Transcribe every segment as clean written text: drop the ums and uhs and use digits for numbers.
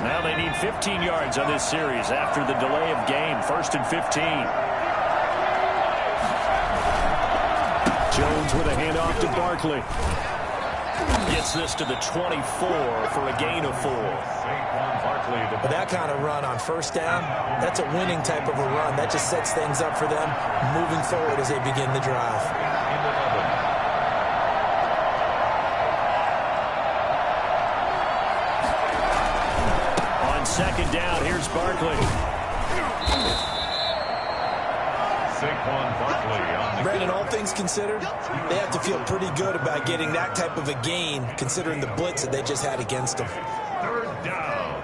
Now they need 15 yards on this series after the delay of game. 1st and 15. Jones with a handoff to Barkley. Gets this to the 24 for a gain of 4. But that kind of run on 1st down, that's a winning type of a run. That just sets things up for them moving forward as they begin the drive. On 2nd down, here's Barkley. Saquon Barkley on the Brandon, all things considered, they have to feel pretty good about getting that type of a gain, considering the blitz that they just had against them. 3rd down.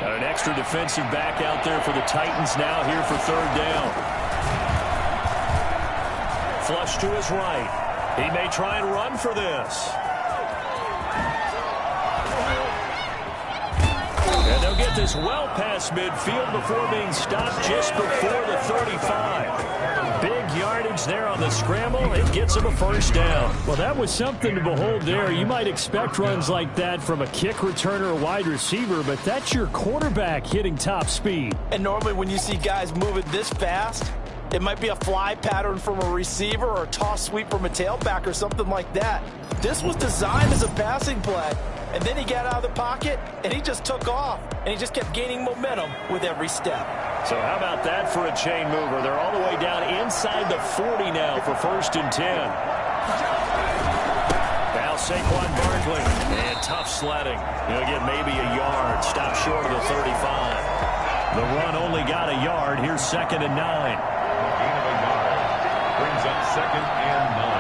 Got an extra defensive back out there for the Titans now here for 3rd down. Flush to his right. He may try and run for this. And they'll get this well past midfield before being stopped just before the 35. Big yardage there on the scramble. It gets him a 1st down. Well, that was something to behold there. You might expect runs like that from a kick returner or wide receiver, but that's your quarterback hitting top speed. And normally when you see guys moving this fast, it might be a fly pattern from a receiver or a toss sweep from a tailback or something like that. This was designed as a passing play. And then he got out of the pocket, and he just took off. And he just kept gaining momentum with every step. So how about that for a chain mover? They're all the way down inside the 40 now for 1st and 10. Now Saquon Barkley. And tough sledding. He'll get maybe a yard. Stop short of the 35. The run only got a yard. Here's 2nd and 9. Gain of a yard. Brings up 2nd and 9.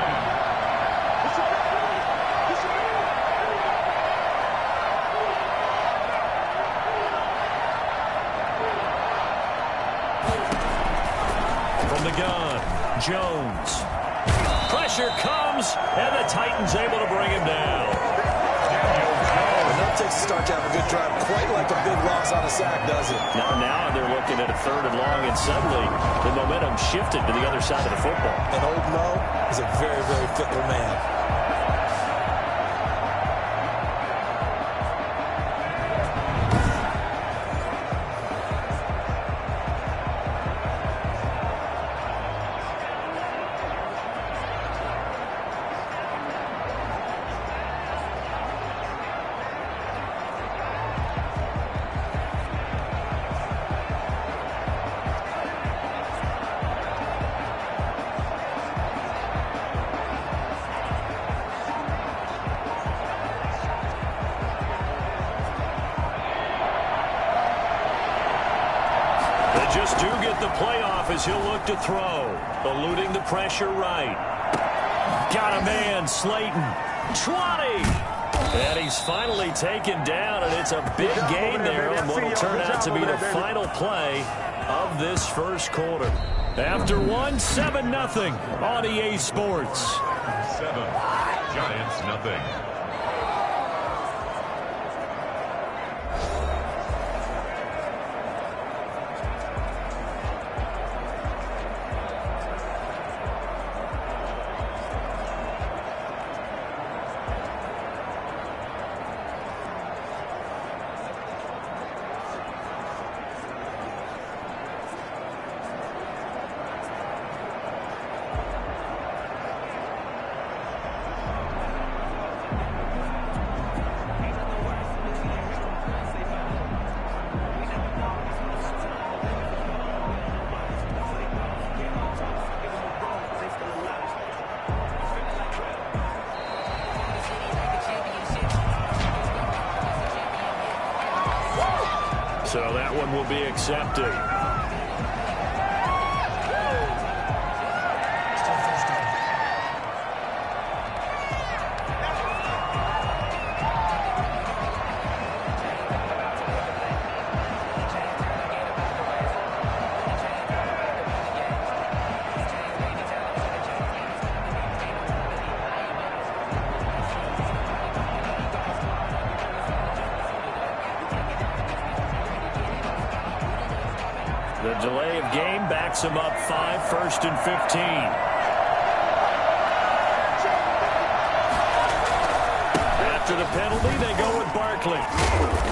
The gun, Jones. Pressure comes, and the Titans able to bring him down. That takes a start to have a good drive, quite like a big loss on a sack, does it? Now they're looking at a 3rd and long, and suddenly the momentum shifted to the other side of the football. And Old Mo is a very, very fickle man. Just do get the playoff as he'll look to throw. Eluding the pressure right. Got a man, Slayton. 20. And he's finally taken down, and it's a big gain there on what will turn out to be the final play of this 1st quarter. After 1, 7-0 on EA Sports. 7, Giants nothing. So that one will be accepted. The delay of game backs him up 5, 1st and 15. After the penalty, they go with Barkley.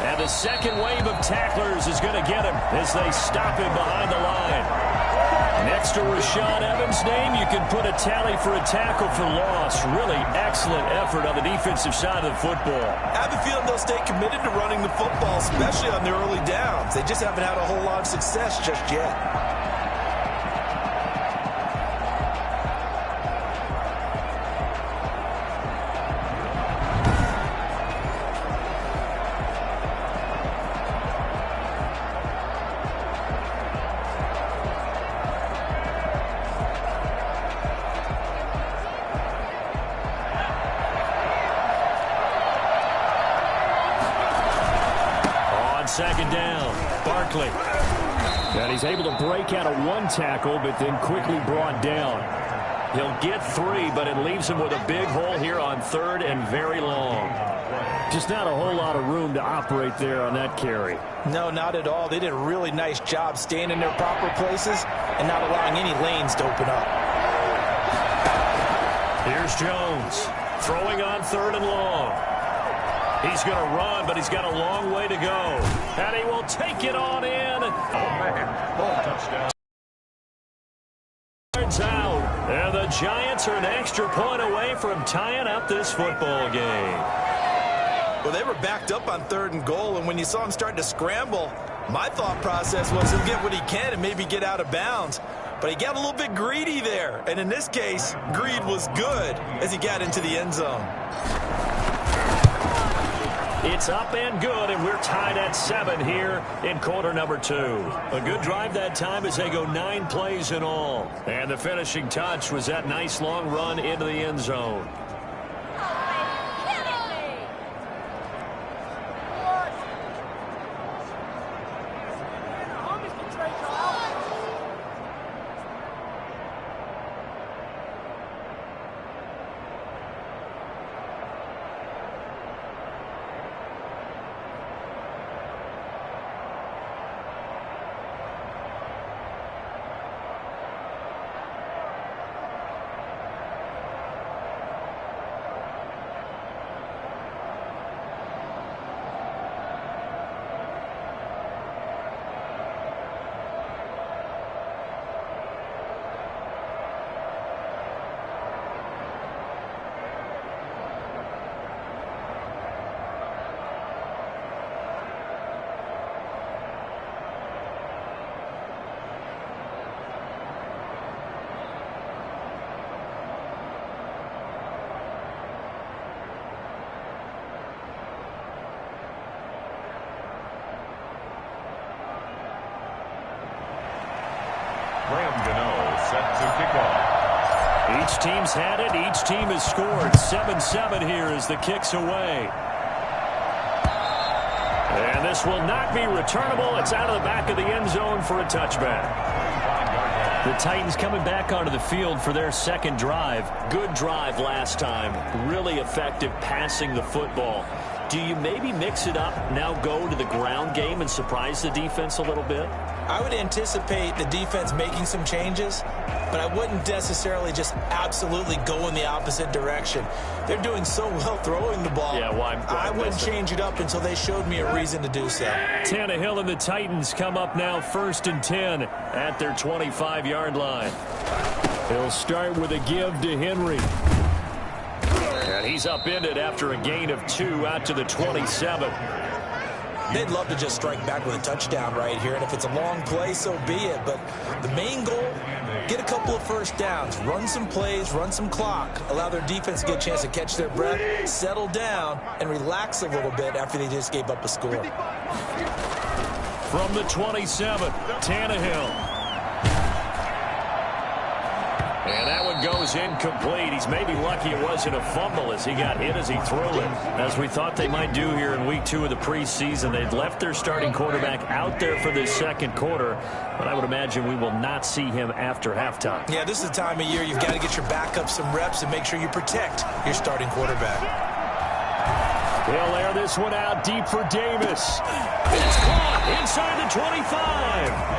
And the second wave of tacklers is going to get him as they stop him behind the line. Next to Rashaan Evans' name, you can put a tally for a tackle for loss. Really excellent effort on the defensive side of the football. I have a feeling they'll stay committed to running the football, especially on their early downs. They just haven't had a whole lot of success just yet. Second down, Barkley. And he's able to break out of one tackle, but then quickly brought down. He'll get 3, but it leaves him with a big hole here on 3rd and very long. Just not a whole lot of room to operate there on that carry. No, not at all. They did a really nice job staying in their proper places and not allowing any lanes to open up. Here's Jones, throwing on 3rd and long. He's going to run, but he's got a long way to go. And he will take it on in. Touchdown. Out. And the Giants are an extra point away from tying up this football game. Well, they were backed up on 3rd and goal, and when you saw him starting to scramble, my thought process was he'll get what he can and maybe get out of bounds. But he got a little bit greedy there. And in this case, greed was good as he got into the end zone. It's up and good, and we're tied at 7 here in quarter number 2. A good drive that time as they go 9 plays in all. And the finishing touch was that nice long run into the end zone. Graham Gano set to kick off. Each team's had it. Each team has scored. 7-7 here as the kick's away. And this will not be returnable. It's out of the back of the end zone for a touchback. The Titans coming back onto the field for their second drive. Good drive last time. Really effective passing the football. Do you maybe mix it up, now go to the ground game and surprise the defense a little bit? I would anticipate the defense making some changes, but I wouldn't necessarily just absolutely go in the opposite direction. They're doing so well throwing the ball. Yeah, why I wouldn't change it up until they showed me a reason to do so. Tannehill and the Titans come up now 1st and 10 at their 25-yard line. He'll start with a give to Henry. And he's upended after a gain of 2 out to the 27. They'd love to just strike back with a touchdown right here, and if it's a long play, so be it. But the main goal, get a couple of first downs, run some plays, run some clock, allow their defense to get a chance to catch their breath, settle down, and relax a little bit after they just gave up a score. From the 27, Tannehill. And that one goes incomplete. He's maybe lucky it wasn't a fumble as he got hit as he threw it. As we thought they might do here in week 2 of the preseason, they've left their starting quarterback out there for this second quarter, but I would imagine we will not see him after halftime. Yeah, this is the time of year you've got to get your backup some reps and make sure you protect your starting quarterback. He'll air this one out deep for Davis. It's caught inside the 25.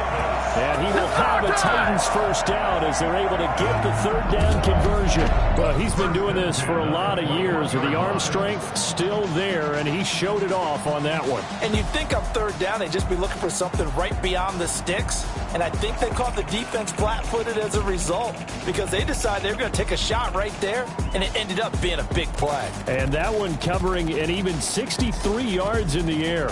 And he will have a Titans first down as they're able to get the third down conversion. But he's been doing this for a lot of years. The arm strength still there, and he showed it off on that one. And you'd think on third down they'd just be looking for something right beyond the sticks. And I think they caught the defense flat-footed as a result because they decided they were going to take a shot right there, and it ended up being a big play. And that one covering an even 63 yards in the air.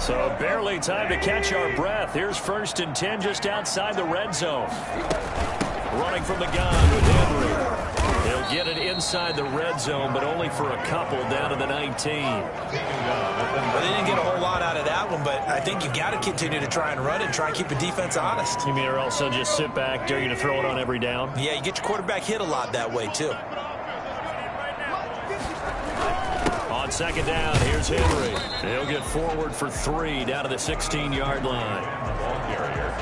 So barely time to catch our breath. Here's 1st and 10 just outside the red zone. Running from the gun with Henry. He'll get it inside the red zone, but only for a couple down to the 19. Well, they didn't get a whole lot out of that one, but I think you got to continue to try and run and try and keep the defense honest. You mean or also just sit back, dare you to throw it on every down? Yeah, you get your quarterback hit a lot that way, too. On 2nd down, here's Henry. He'll get forward for 3 down to the 16-yard line. Ball carrier.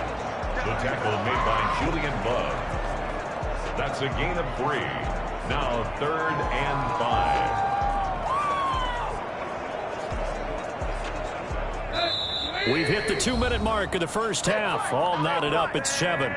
The tackle made by Julian Love. That's a gain of 3. Now 3rd and 5. We've hit the 2-minute mark of the first half. All knotted up at 7.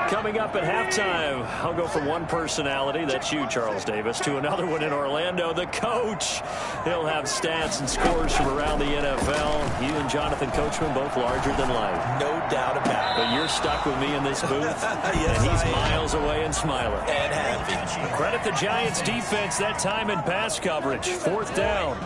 Coming up at halftime, I'll go from one personality, that's you, Charles Davis, to another one in Orlando, the coach. He'll have stats and scores from around the NFL. You and Jonathan Coachman both larger than life. No doubt about it. But you're stuck with me in this booth, Yes, and he's I am. miles away and smiling. And happy. Credit the Giants defense that time in pass coverage. 4th down.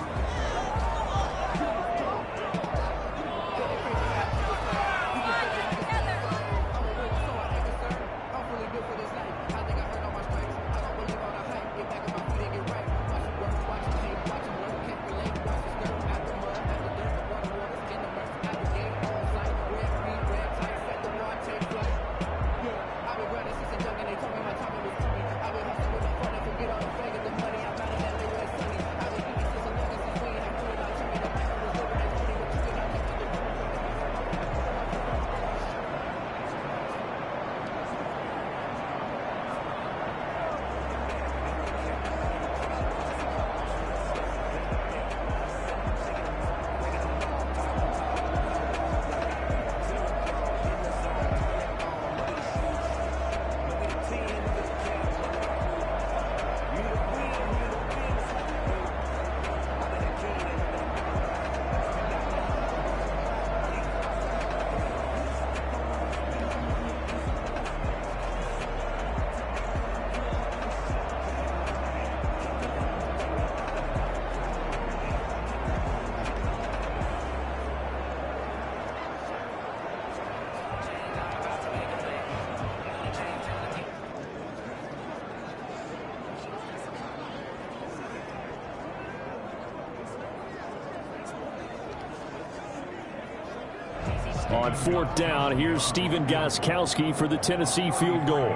On 4th down, here's Stephen Gostkowski for the Tennessee field goal.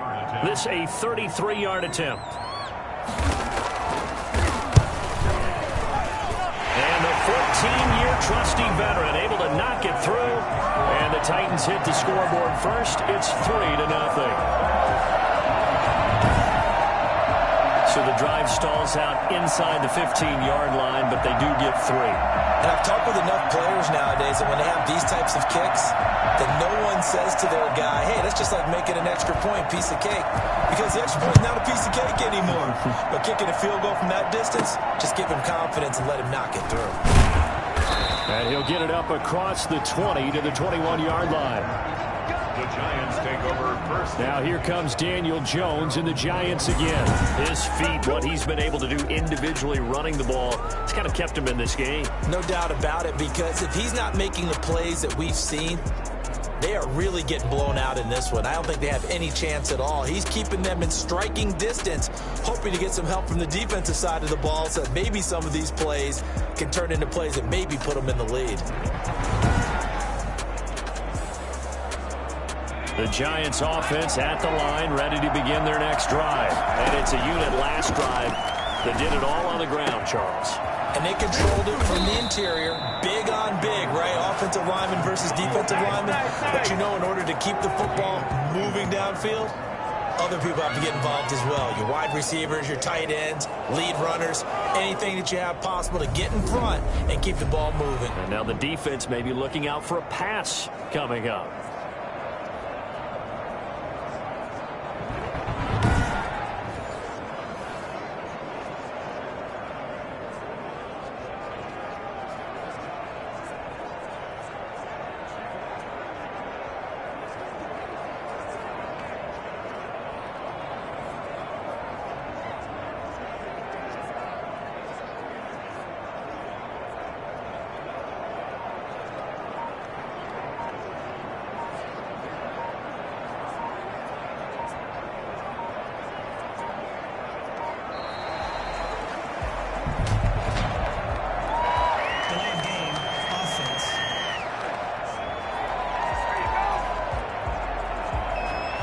This a 33-yard attempt. And the 14-year trusty veteran able to knock it through. And the Titans hit the scoreboard first. It's 3-0. So the drive stalls out inside the 15-yard line, but they do get 3. And I've talked with enough players nowadays that when they have these types of kicks, that no one says to their guy, hey, that's just like making an extra point, piece of cake. Because the extra point is not a piece of cake anymore. But kicking a field goal from that distance, just give him confidence and let him knock it through. And he'll get it up across the 20 to the 21-yard line. The Giants take over first. Now here comes Daniel Jones and the Giants again. His feet, what he's been able to do individually running the ball, it's kind of kept him in this game. No doubt about it, because if he's not making the plays that we've seen, They are really getting blown out in this one. I don't think they have any chance at all. He's keeping them in striking distance, hoping to get some help from the defensive side of the ball so that maybe some of these plays can turn into plays that maybe put them in the lead. The Giants offense at the line, ready to begin their next drive. And it's a unit last drive that did it all on the ground, Charles. And they controlled it from the interior, big on big, right? Offensive lineman versus defensive lineman. But you know, in order to keep the football moving downfield, other people have to get involved as well. Your wide receivers, your tight ends, lead runners, anything that you have possible to get in front and keep the ball moving. And now the defense may be looking out for a pass coming up.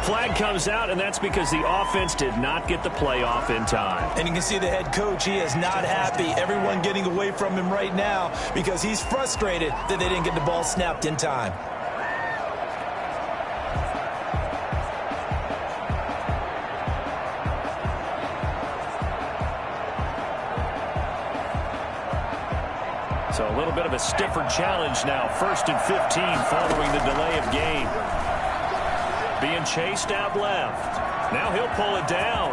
Flag comes out, and that's because the offense did not get the play off in time. And you can see the head coach, he is not happy. Everyone getting away from him right now because he's frustrated that they didn't get the ball snapped in time. So a little bit of a stiffer challenge now. 1st and 15 following the delay of game. Being chased out left. Now he'll pull it down.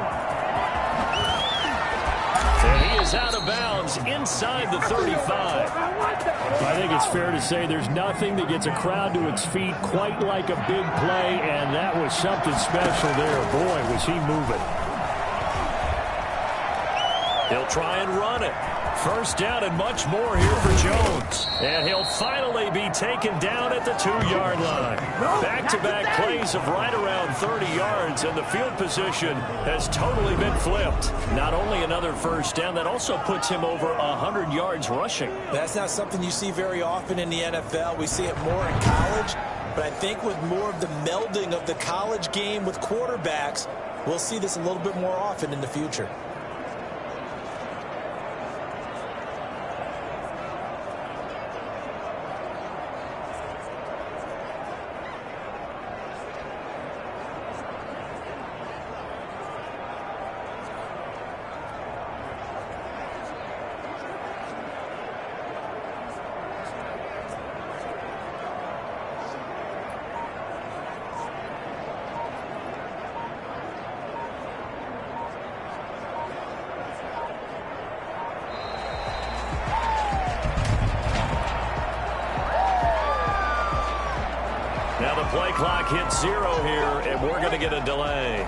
And he is out of bounds inside the 35. I think it's fair to say there's nothing that gets a crowd to its feet quite like a big play, and that was something special there. Boy, was he moving. He'll try and run it. First down and much more here for Jones. And he'll finally be taken down at the 2-yard line. Back-to-back plays of right around 30 yards, and the field position has totally been flipped. Not only another first down, that also puts him over 100 yards rushing. That's not something you see very often in the NFL. We see it more in college, but I think with more of the melding of the college game with quarterbacks, we'll see this a little bit more often in the future. Now the play clock hits 0 here, and we're going to get a delay.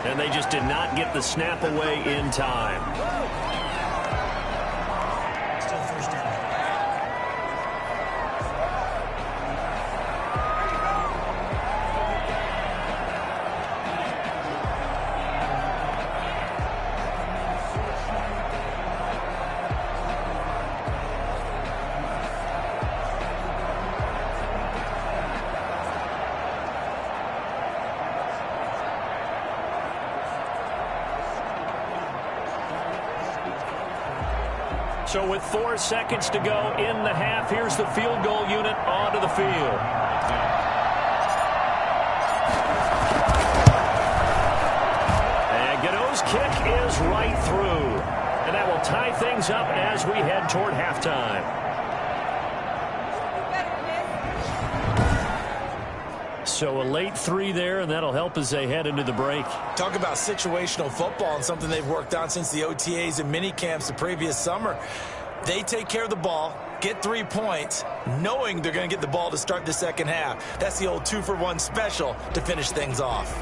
And they just did not get the snap away in time. Still first down. So with 4 seconds to go in the half, here's the field goal unit onto the field. And Gano's kick is right through. And that will tie things up as we head toward halftime. So a late 3 there, and that'll help as they head into the break. Talk about situational football and something they've worked on since the OTAs and mini camps the previous summer. They take care of the ball, get 3 points, knowing they're going to get the ball to start the second half. That's the old 2-for-1 special to finish things off.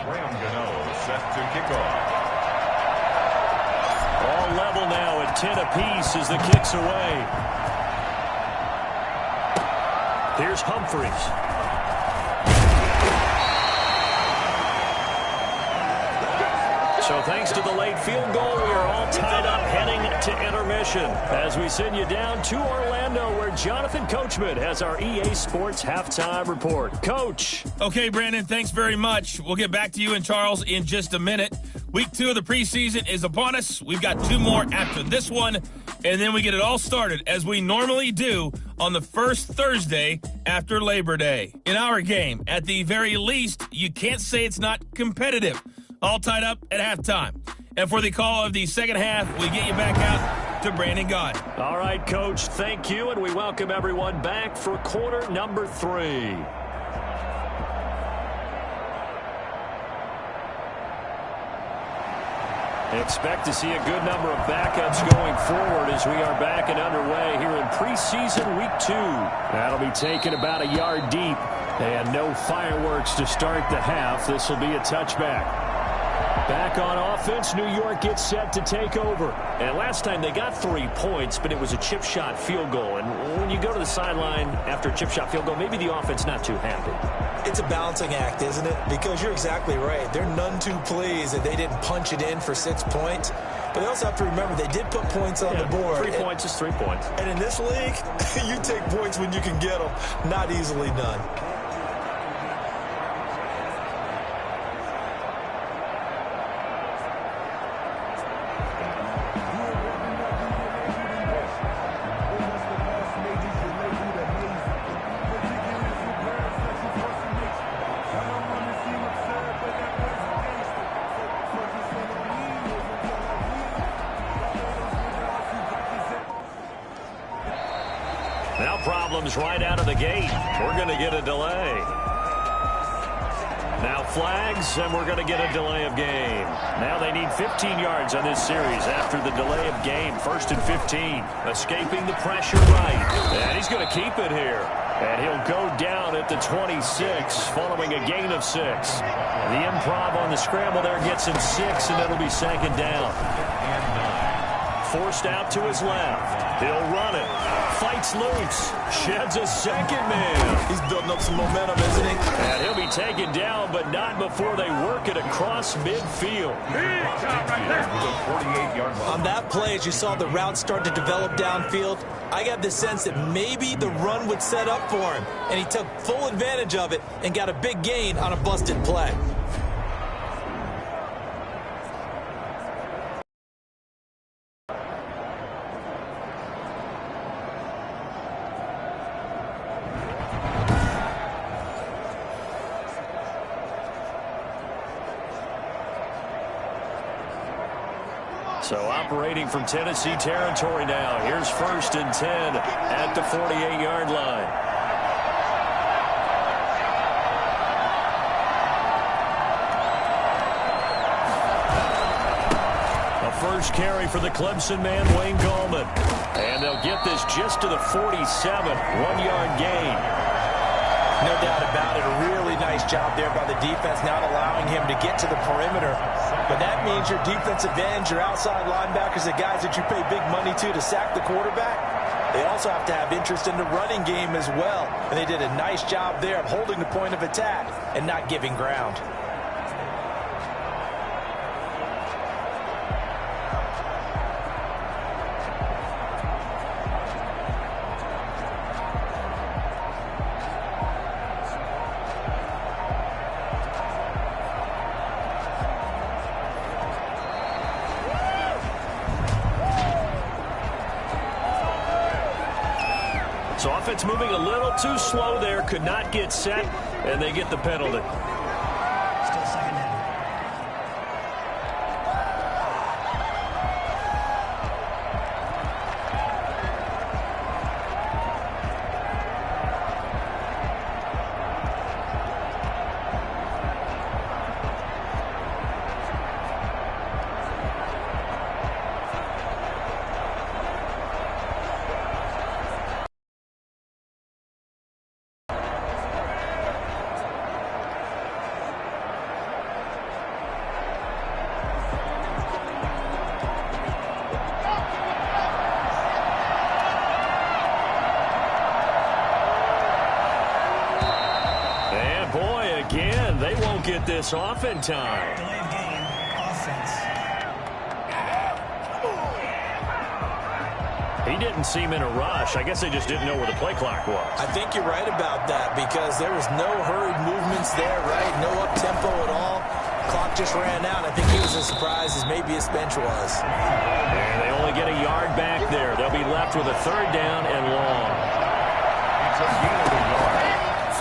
Graham Gano set to kick off. All level now at 10 apiece as the kick's away. Here's Humphries. So thanks to the late field goal, we are all tied up heading to intermission as we send you down to Orlando where Jonathan Coachman has our EA Sports halftime report. Coach. Okay, Brandon, thanks very much. We'll get back to you and Charles in just a minute. Week 2 of the preseason is upon us. We've got 2 more after this one, and then we get it all started as we normally do on the first Thursday after Labor Day. In our game, at the very least, you can't say it's not competitive. All tied up at halftime. And for the call of the second half, we get you back out to Brandon Gaudin. All right, Coach, thank you, and we welcome everyone back for quarter number 3. Expect to see a good number of backups going forward as we are back and underway here in preseason week 2. That'll be taken about a yard deep, and no fireworks to start the half. This will be a touchback. Back on offense, New York gets set to take over. And last time they got 3 points, but it was a chip shot field goal. And when you go to the sideline after a chip shot field goal, maybe the offense not too happy. It's a balancing act, isn't it? Because you're exactly right. They're none too pleased that they didn't punch it in for 6 points. But they also have to remember they did put points on the board. 3 points is 3 points. And in this league, you take points when you can get them. Not easily done. Now problems right out of the gate. We're going to get a delay. Now flags, and we're going to get a delay of game. Now they need 15 yards on this series after the delay of game. 1st and 15. Escaping the pressure right. And he's going to keep it here. And he'll go down at the 26 following a gain of 6. The improv on the scramble there gets him 6, and it'll be 2nd down. Forced out to his left. He'll run it. Fights loose. Sheds a 2nd man. He's building up some momentum, isn't he? And he'll be taken down, but not before they work it across midfield. On that play, as you saw the route start to develop downfield, I got the sense that maybe the run would set up for him. And he took full advantage of it and got a big gain on a busted play. So operating from Tennessee territory now. Here's 1st and 10 at the 48-yard line. A first carry for the Clemson man, Wayne Gallman. And they'll get this just to the 47, 1-yard gain. No doubt about it. A really nice job there by the defense, not allowing him to get to the perimeter. But that means your defensive ends, your outside linebackers, the guys that you pay big money to sack the quarterback, they also have to have interest in the running game as well. And they did a nice job there of holding the point of attack and not giving ground. offense moving a little too slow there, could not get set, and they get the penalty. Still second down. They won't get this off in time. Delayed game, offense. He didn't seem in a rush. I guess they just didn't know where the play clock was. I think you're right about that because there was no hurried movements there, right? No up-tempo at all. Clock just ran out. I think he was as surprised as maybe his bench was. And they only get a yard back there. They'll be left with a third down and long. It's a gain of a yard.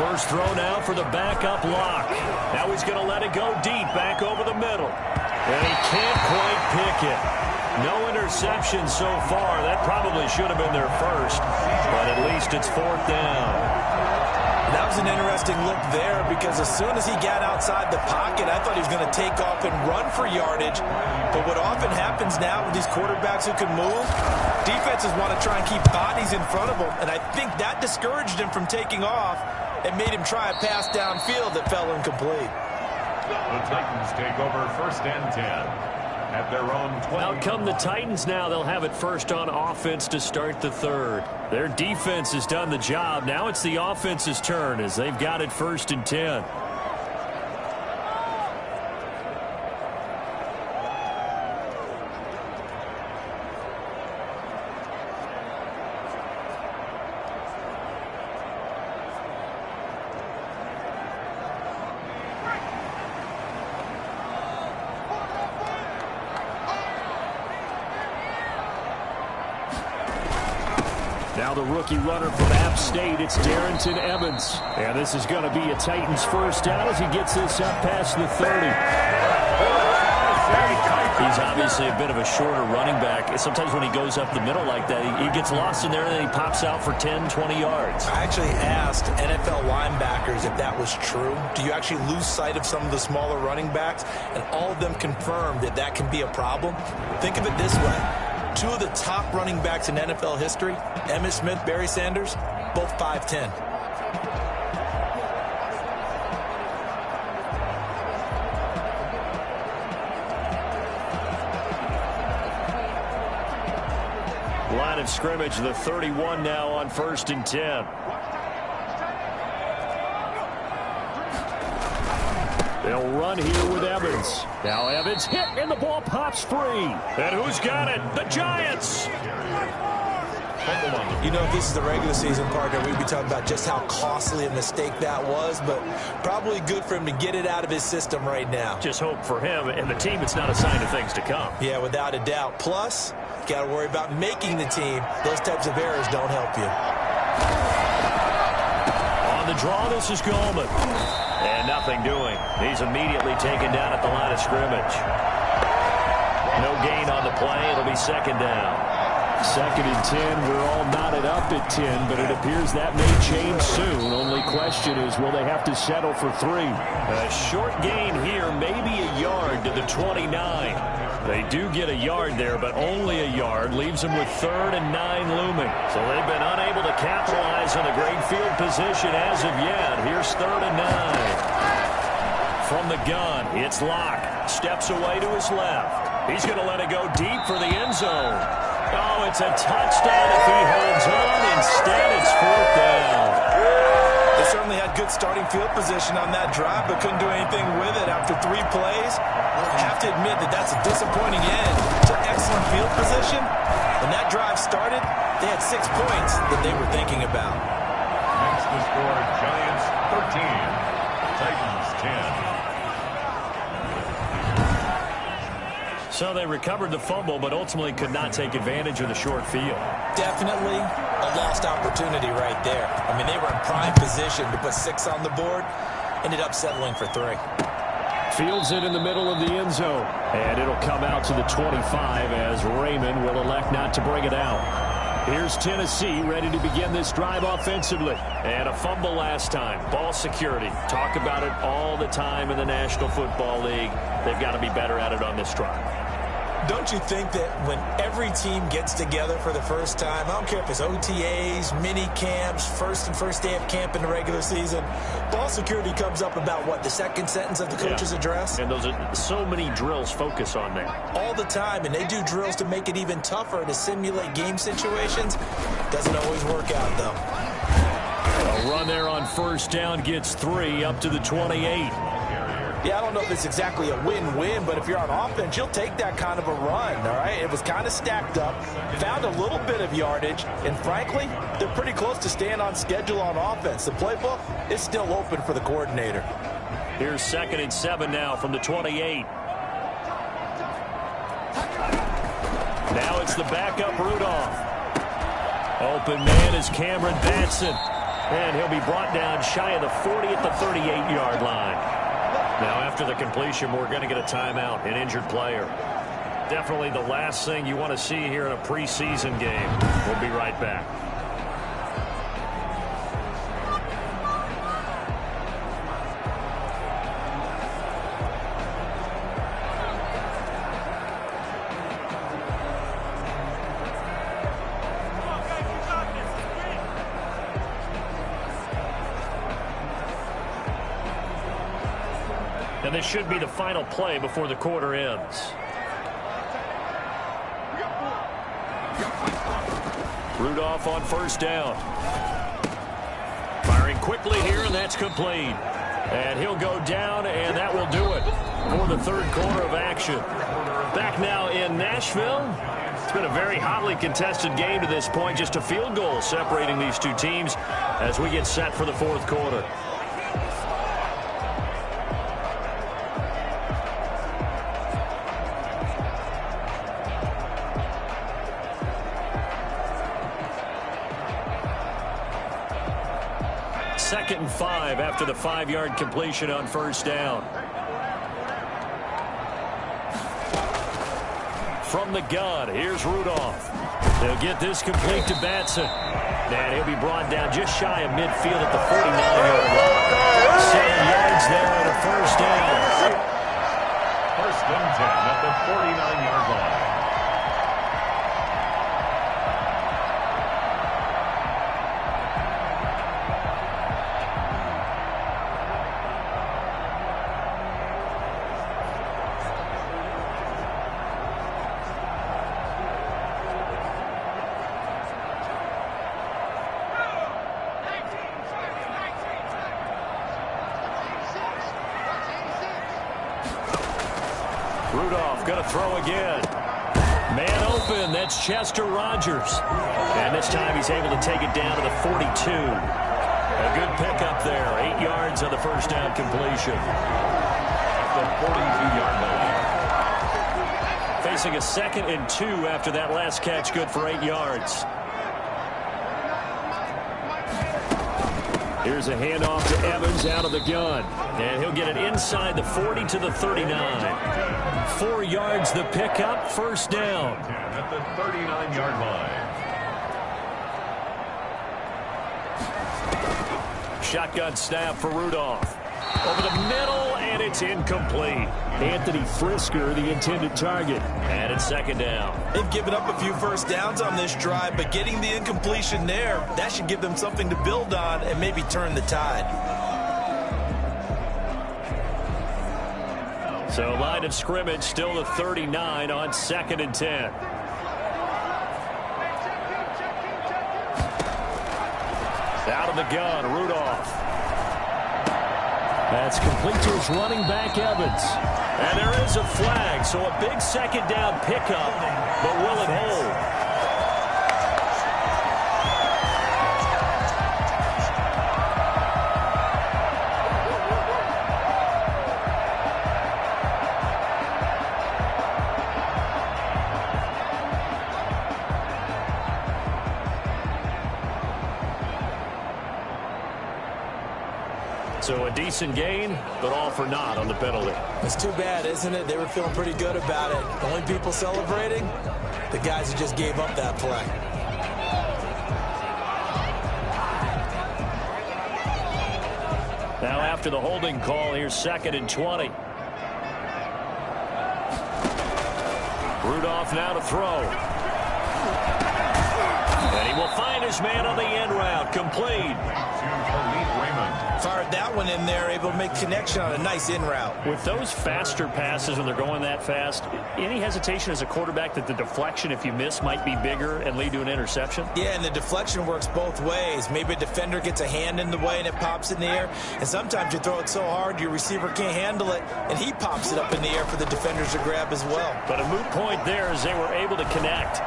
First throw now for the backup Lock. Now he's going to let it go deep back over the middle. And he can't quite pick it. No interception so far. That probably should have been their first. But at least it's fourth down. That was an interesting look there because as soon as he got outside the pocket, I thought he was going to take off and run for yardage. But what often happens now with these quarterbacks who can move, defenses want to try and keep bodies in front of them. And I think that discouraged him from taking off. It made him try a pass downfield that fell incomplete. The Titans take over first and 10 at their own 20. Out come the Titans now. They'll have it first on offense to start the third. Their defense has done the job. Now it's the offense's turn as they've got it first and 10. Now the rookie runner from App State, it's Darrynton Evans. And this is going to be a Titans first down as he gets this up past the 30. He's obviously a bit of a shorter running back. Sometimes when he goes up the middle like that, he gets lost in there and then he pops out for 10, 20 yards. I actually asked NFL linebackers if that was true. Do you actually lose sight of some of the smaller running backs? And all of them confirmed that that can be a problem. Think of it this way. Two of the top running backs in NFL history, Emmitt Smith, Barry Sanders, both 5'10". Line of scrimmage, the 31 now on first and 10. They'll run here with Evans. Now Evans hit and the ball pops free. And who's got it? The Giants. You know, if this is the regular season, partner, we'd be talking about just how costly a mistake that was, but probably good for him to get it out of his system right now. Just hope for him and the team it's not a sign of things to come. Yeah, without a doubt. Plus, got to worry about making the team. Those types of errors don't help you. On the draw, this is Goldman. And nothing doing. He's immediately taken down at the line of scrimmage. No gain on the play. It'll be second down. Second and 10. We're all knotted up at 10, but it appears that may change soon. Only question is, will they have to settle for 3? A short gain here, maybe a yard to the 29. They do get a yard there, but only a yard. Leaves them with 3rd and 9 looming. So they've been unable to capitalize on a great field position as of yet. Here's 3rd and 9. From the gun, it's Lock. Steps away to his left. He's going to let it go deep for the end zone. Oh, it's a touchdown if he holds on. Instead, it's 4th down. They certainly had good starting field position on that drive, but couldn't do anything with it after 3 plays. I have to admit that that's a disappointing end to excellent field position. When that drive started, they had 6 points that they were thinking about. Next to score, Giants 13, Titans 10. So they recovered the fumble, but ultimately could not take advantage of the short field. Definitely a lost opportunity right there. I mean, they were in prime position to put 6 on the board. Ended up settling for 3. Fields it in the middle of the end zone. And it'll come out to the 25 as Raymond will elect not to bring it out. Here's Tennessee ready to begin this drive offensively. And a fumble last time. Ball security. Talk about it all the time in the National Football League. They've got to be better at it on this drive. Don't you think that when every team gets together for the first time, I don't care if it's OTAs, mini camps, first day of camp in the regular season, ball security comes up about, what, the second sentence of the coach's address? And those are so many drills focus on that. All the time, and they do drills to make it even tougher to simulate game situations. Doesn't always work out, though. A run there on first down gets 3 up to the 28. Yeah, I don't know if it's exactly a win-win, but if you're on offense, you'll take that kind of a run, all right? It was kind of stacked up, found a little bit of yardage, and frankly, they're pretty close to staying on schedule on offense. The playbook is still open for the coordinator. Here's 2nd and 7 now from the 28. Now it's the backup Rudolph. Open man is Cameron Batson, and he'll be brought down shy of the 40 at the 38-yard line. Now, after the completion, we're going to get a timeout, an injured player. Definitely the last thing you want to see here in a preseason game. We'll be right back. And this should be the final play before the quarter ends. Rudolph on first down. Firing quickly here, and that's complete. And he'll go down, and that will do it for the third quarter of action. Back now in Nashville. It's been a very hotly contested game to this point. Just a field goal separating these two teams as we get set for the fourth quarter. Second and 5 after the 5-yard completion on first down. From the gun, here's Rudolph. They'll get this complete to Batson. And he'll be brought down just shy of midfield at the 49-yard line. 7 yards there at a first down. First and 10 at the 49-yard line. Rudolph going to throw again. Man open, that's Chester Rogers. And this time he's able to take it down to the 42. A good pickup there, 8 yards on the first down completion. At the 42-yard line. Facing a 2nd and 2 after that last catch, good for 8 yards. Here's a handoff to Evans out of the gun. And he'll get it inside the 40 to the 39. 4 yards the pickup, first down. At the 39-yard line. Shotgun snap for Rudolph. Over the middle, and it's incomplete. Anthony Frisker, the intended target. And it's second down. They've given up a few first downs on this drive, but getting the incompletion there, that should give them something to build on and maybe turn the tide. So line of scrimmage still the 39 on 2nd and 10. Out of the gun, Rudolph. That's complete to his running back, Evans. And there is a flag, so a big second down pickup, but will it hold? So a decent gain, but all for naught on the penalty. It's too bad, isn't it? They were feeling pretty good about it. The only people celebrating, the guys who just gave up that play. Now after the holding call, here's 2nd and 20. Rudolph now to throw. And he will find his man on the end route. Complete. Fired that one in there, able to make connection on a nice in route. With those faster passes, when they're going that fast, any hesitation as a quarterback that the deflection, if you miss, might be bigger and lead to an interception? Yeah, and the deflection works both ways. Maybe a defender gets a hand in the way and it pops in the air. And sometimes you throw it so hard your receiver can't handle it, and he pops it up in the air for the defenders to grab as well. But a moot point there as they were able to connect.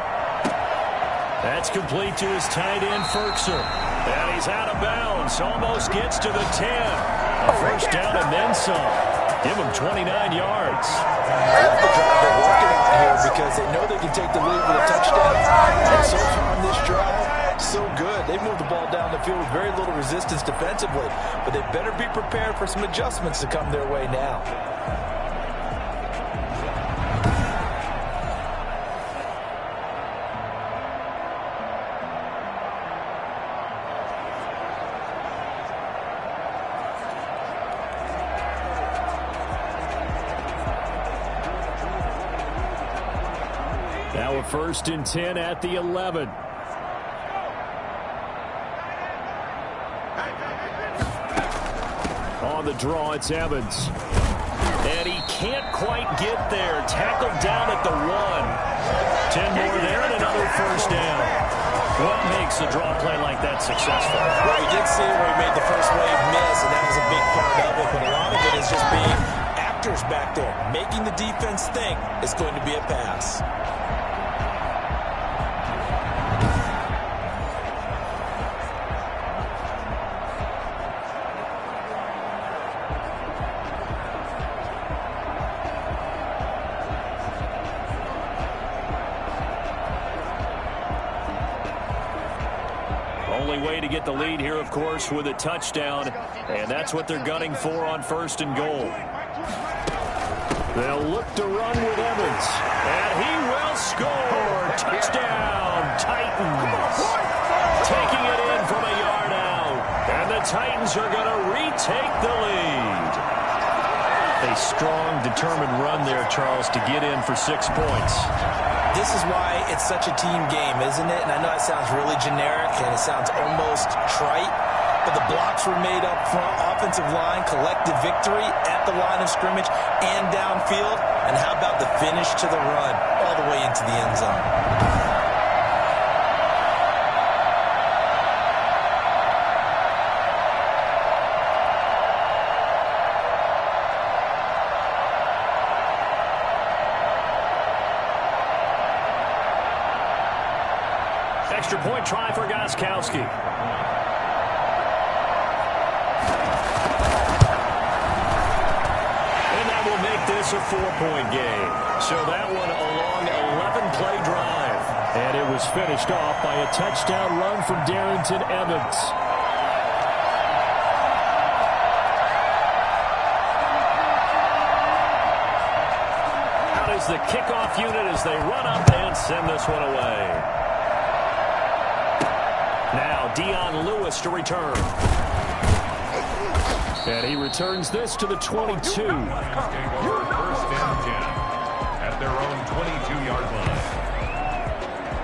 That's complete to his tight end, Ferkser. And he's out of bounds. Almost gets to the 10. A first down and then some. Give him 29 yards. They're working out here because they know they can take the lead with a touchdown. And so far on this drive, so good. They moved the ball down the field with very little resistance defensively. But they better be prepared for some adjustments to come their way now. Now a 1st and 10 at the 11. On the draw, it's Evans. And he can't quite get there. Tackled down at the 1. 10 more there and another first down. What makes a draw play like that successful? Well, you did see where he made the first wave miss, and that was a big part of it. But a lot of it is just being actors back there, making the defense think it's going to be a pass. Only way to get the lead here, of course, with a touchdown. And that's what they're gunning for on 1st and goal. They'll look to run with Evans. And he will score. Touchdown, Titans. Taking it in from a yard out. And the Titans are going to retake the lead. A strong, determined run there, Charles, to get in for 6 points. This is why it's such a team game, isn't it? And I know it sounds really generic and it sounds almost trite, but the blocks were made up front, offensive line, collective victory at the line of scrimmage and downfield. And how about the finish to the run all the way into the end zone? Extra point try for Gostkowski. And that will make this a 4-point game. So that one a long 11-play drive. And it was finished off by a touchdown run from Darrynton Evans. Out is the kickoff unit as they run up and send this one away. Now Dion Lewis to return. And he returns this to the 22. 1st and 10 at their own 22-yard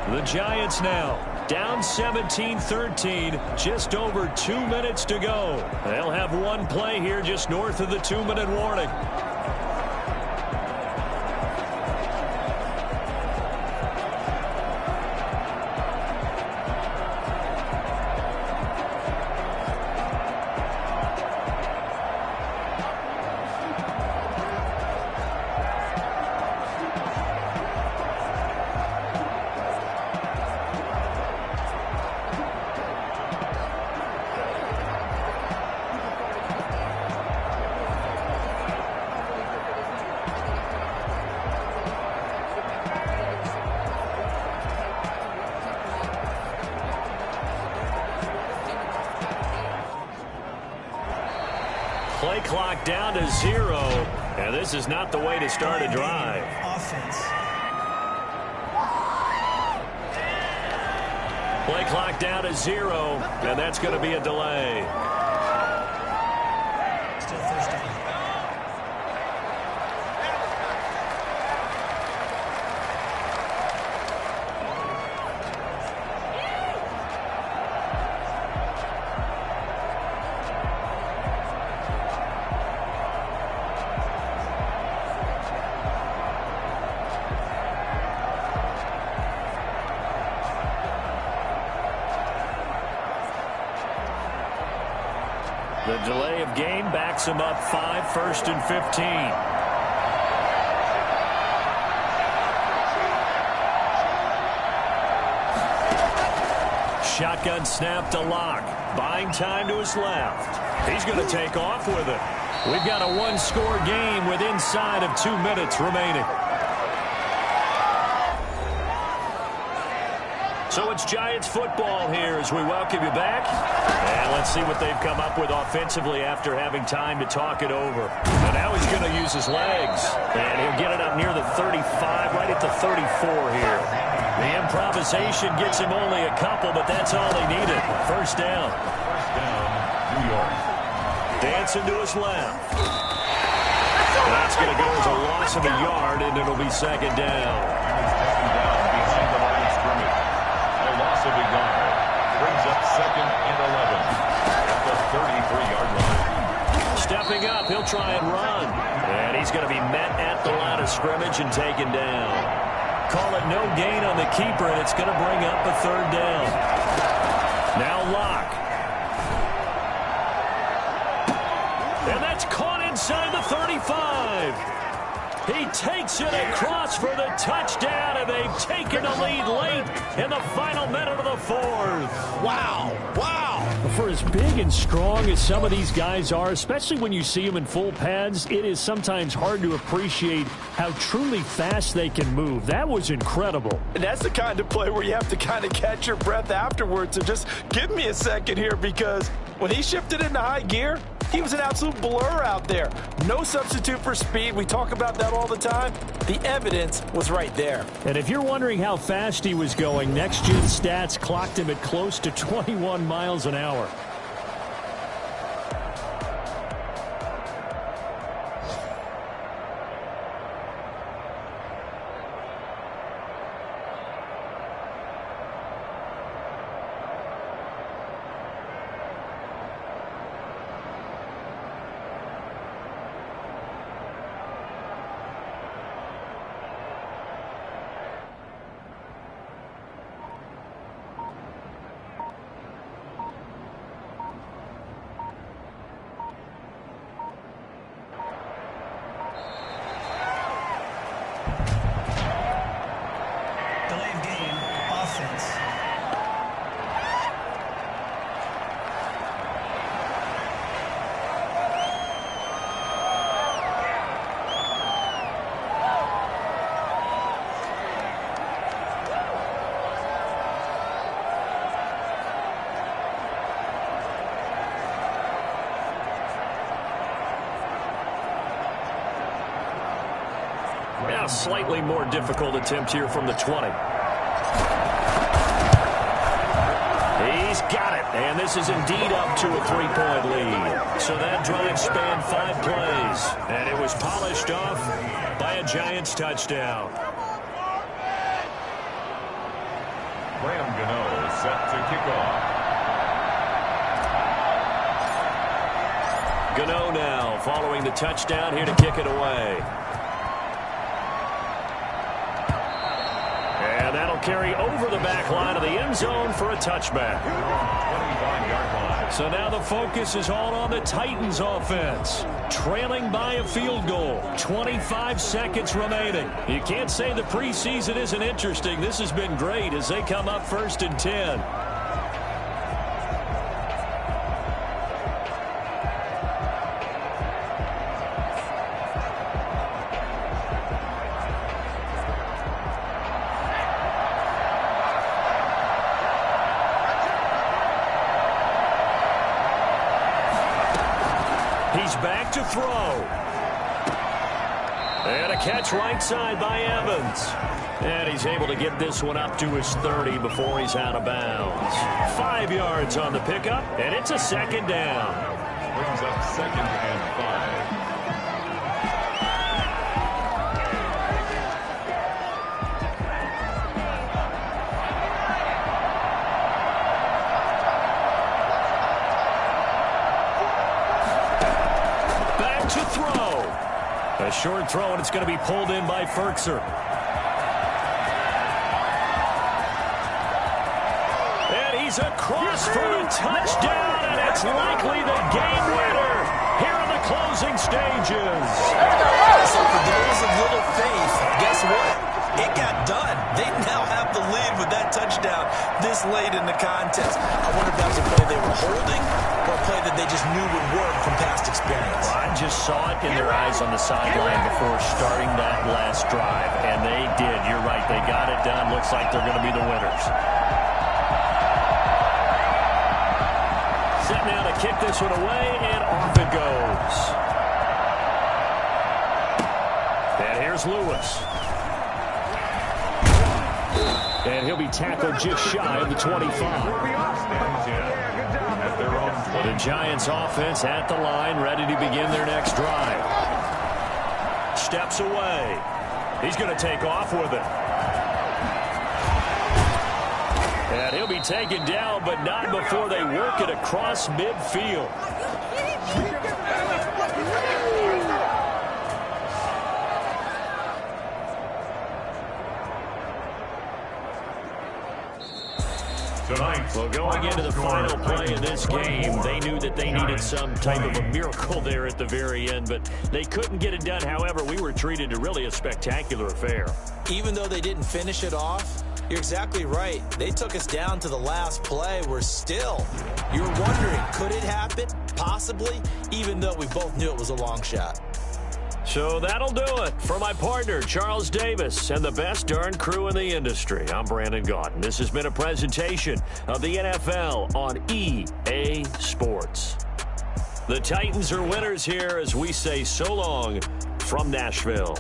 line. The Giants now down 17-13. Just over 2 minutes to go. They'll have one play here just north of the 2-minute warning. Play clock down to 0, and this is not the way to start a drive. Offense. Play clock down to 0, and that's going to be a delay. Still first down. The delay of game backs him up 5, 1st and 15. Shotgun snap to Locke. Buying time to his left. He's going to take off with it. We've got a one-score game with inside of 2 minutes remaining. So it's Giants football here as we welcome you back. And let's see what they've come up with offensively after having time to talk it over. And now he's going to use his legs. And he'll get it up near the 35, right at the 34 here. The improvisation gets him only a couple, but that's all they needed. First down. First down, New York. Dancing to his left. That's going to go as a loss of a yard, and it'll be second down. Taken down behind the line of scrimmage. A loss of a yard. Brings up 2nd and 11 at the 33-yard line. Stepping up, he'll try and run. And he's going to be met at the line of scrimmage and taken down. Call it no gain on the keeper, and it's going to bring up a 3rd down. Now Locke. And that's caught inside the 35. He takes it across for the touchdown, and they've taken the lead late in the final minute of the 4th. Wow. Wow. For as big and strong as some of these guys are, especially when you see them in full pads, it is sometimes hard to appreciate how truly fast they can move. That was incredible. And that's the kind of play where you have to kind of catch your breath afterwards. So just give me a second here, because when he shifted into high gear, he was an absolute blur out there. No substitute for speed. We talk about that all the time. The evidence was right there. And if you're wondering how fast he was going, Next Gen Stats clocked him at close to 21 miles an hour. Delay of game. Offense. Now, slightly more difficult attempt here from the 20. He's got it, and this is indeed up to a 3-point lead. So that drive spanned 5 plays, and it was polished off by a Giants touchdown. Graham Gano set to kick off. Gano now following the touchdown here to kick it away. And that'll carry over the back line of the end zone for a touchback. 25-yard line. So now the focus is all on the Titans offense. Trailing by a field goal. 25 seconds remaining. You can't say the preseason isn't interesting. This has been great as they come up 1st and 10. He's back to throw. And a catch right side by Evans. And he's able to get this one up to his 30 before he's out of bounds. 5 yards on the pickup, and it's a second down. Brings up 2nd and 5. Back to throw. A short throw, and it's going to be pulled in by Firkser. He's across for the touchdown, and it's likely the game winner here in the closing stages. So for those of little faith, guess what? It got done. They now have the lead with that touchdown this late in the contest. I wonder if that was a play they were holding or a play that they just knew would work from past experience. I just saw it in their eyes on the sideline before starting that last drive, and they did. You're right. They got it done. Looks like they're going to be the winners. Set now to kick this one away, and off it goes. And here's Lewis. And he'll be tackled just shy of the 25. The Giants offense at the line, ready to begin their next drive. Steps away. He's going to take off with it. And he'll be taken down, but not before they work it across midfield. Well, going into the final play of this game, they knew that they needed some type of a miracle there at the very end, but they couldn't get it done. However, we were treated to really a spectacular affair. Even though they didn't finish it off, you're exactly right. They took us down to the last play. We're still, you're wondering, could it happen? Possibly, even though we both knew it was a long shot. So that'll do it for my partner, Charles Davis, and the best darn crew in the industry. I'm Brandon Gaudin. This has been a presentation of the NFL on EA Sports. The Titans are winners here as we say so long from Nashville.